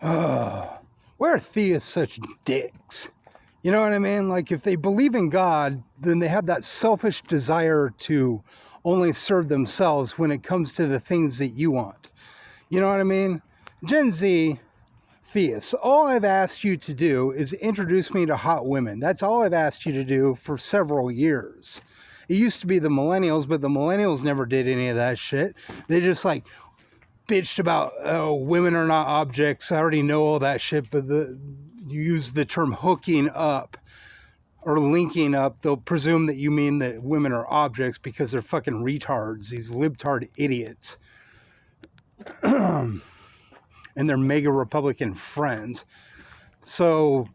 Why are theists such dicks? You know what I mean? Like, if they believe in God, then they have that selfish desire to only serve themselves when it comes to the things that you want. You know what I mean? Gen Z theists, all I've asked you to do is introduce me to hot women. That's all I've asked you to do for several years. It used to be the millennials, but the millennials never did any of that shit. They just like bitched about women are not objects. I already know all that shit, but you use the term hooking up or linking up, they'll presume that you mean that women are objects because they're fucking retards, these libtard idiots. And their mega Republican friends. So,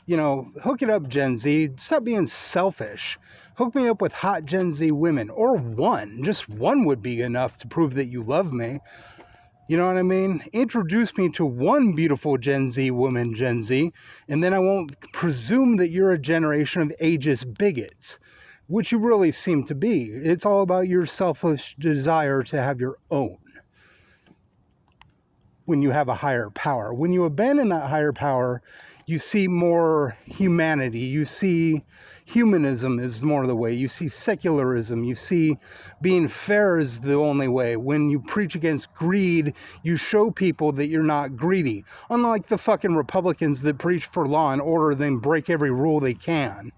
you know, hook it up, Gen Z. Stop being selfish. Hook me up with hot Gen Z women, or one. Just one would be enough to prove that you love me. You know what I mean? Introduce me to one beautiful Gen Z woman, Gen Z, and then I won't presume that you're a generation of ageist bigots, which you really seem to be. It's all about your selfish desire to have your own when you have a higher power. When you abandon that higher power, you see more humanity. You see humanism is more the way. You see secularism. You see being fair is the only way. When you preach against greed, you show people that you're not greedy. Unlike the fucking Republicans that preach for law and order, then break every rule they can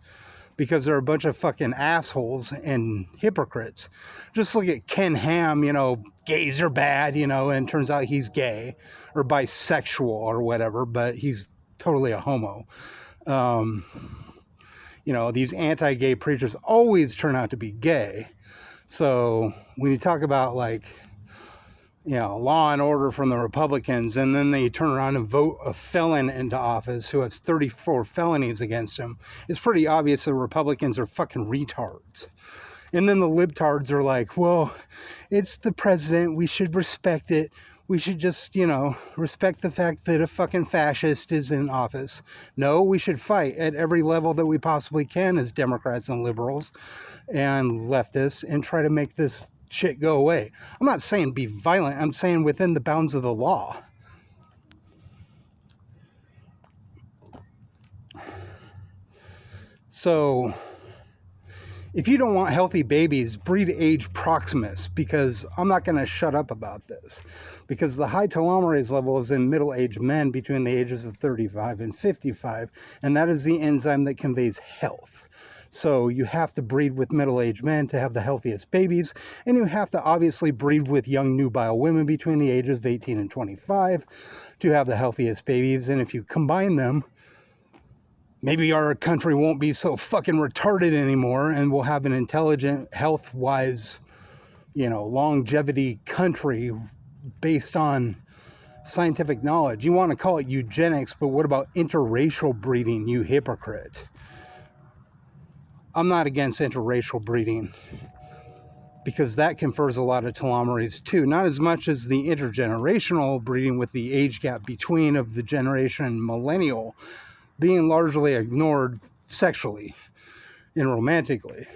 because they're a bunch of fucking assholes and hypocrites. Just look at Ken Ham, you know, gays are bad, you know, and turns out he's gay or bisexual or whatever, but he's totally a homo. You know, these anti-gay preachers always turn out to be gay. So when you talk about, like, you know, law and order from the Republicans, and then they turn around and vote a felon into office who has 34 felonies against him, it's pretty obvious the Republicans are fucking retards. And then the libtards are like, well, it's the president, we should respect it. We should just, you know, respect the fact that a fucking fascist is in office. No, we should fight at every level that we possibly can as Democrats and liberals and leftists and try to make this shit go away. I'm not saying be violent. I'm saying within the bounds of the law. So if you don't want healthy babies, breed age Proximus, because I'm not going to shut up about this. Because the high telomerase level is in middle-aged men between the ages of 35 and 55, and that is the enzyme that conveys health. So you have to breed with middle-aged men to have the healthiest babies, and you have to obviously breed with young nubile women between the ages of 18 and 25 to have the healthiest babies. And if you combine them, maybe our country won't be so fucking retarded anymore, and we'll have an intelligent, health-wise, you know, longevity country based on scientific knowledge. You want to call it eugenics, but what about interracial breeding, you hypocrite? I'm not against interracial breeding because that confers a lot of telomerase too. Not as much as the intergenerational breeding with the age gap between of the generation millennial being largely ignored sexually and romantically.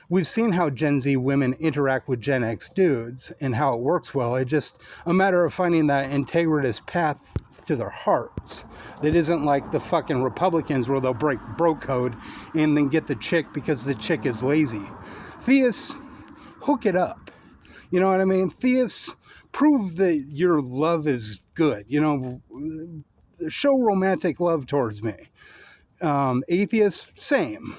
We've seen how Gen Z women interact with Gen X dudes and how it works well. It's just a matter of finding that integritous path to their hearts that isn't like the fucking Republicans where they'll break bro code and then get the chick because the chick is lazy. Theists, hook it up. You know what I mean? Theists, prove that your love is good. You know, show romantic love towards me. Atheists, same.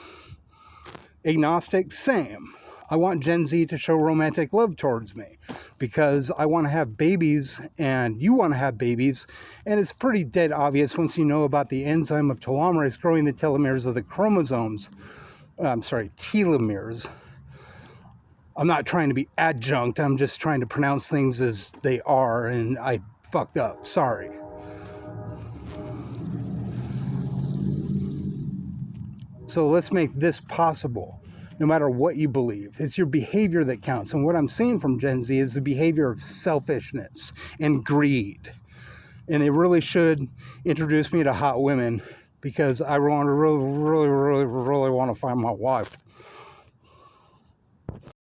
Agnostic, same. I want Gen Z to show romantic love towards me because I want to have babies and you want to have babies, and it's pretty dead obvious once you know about the enzyme of telomerase growing the telomeres of the chromosomes. Telomeres. I'm not trying to be adjunct, I'm just trying to pronounce things as they are, and I fucked up, sorry. So let's make this possible, no matter what you believe. It's your behavior that counts. And what I'm seeing from Gen Z is the behavior of selfishness and greed. And they really should introduce me to hot women because I really want to find my wife.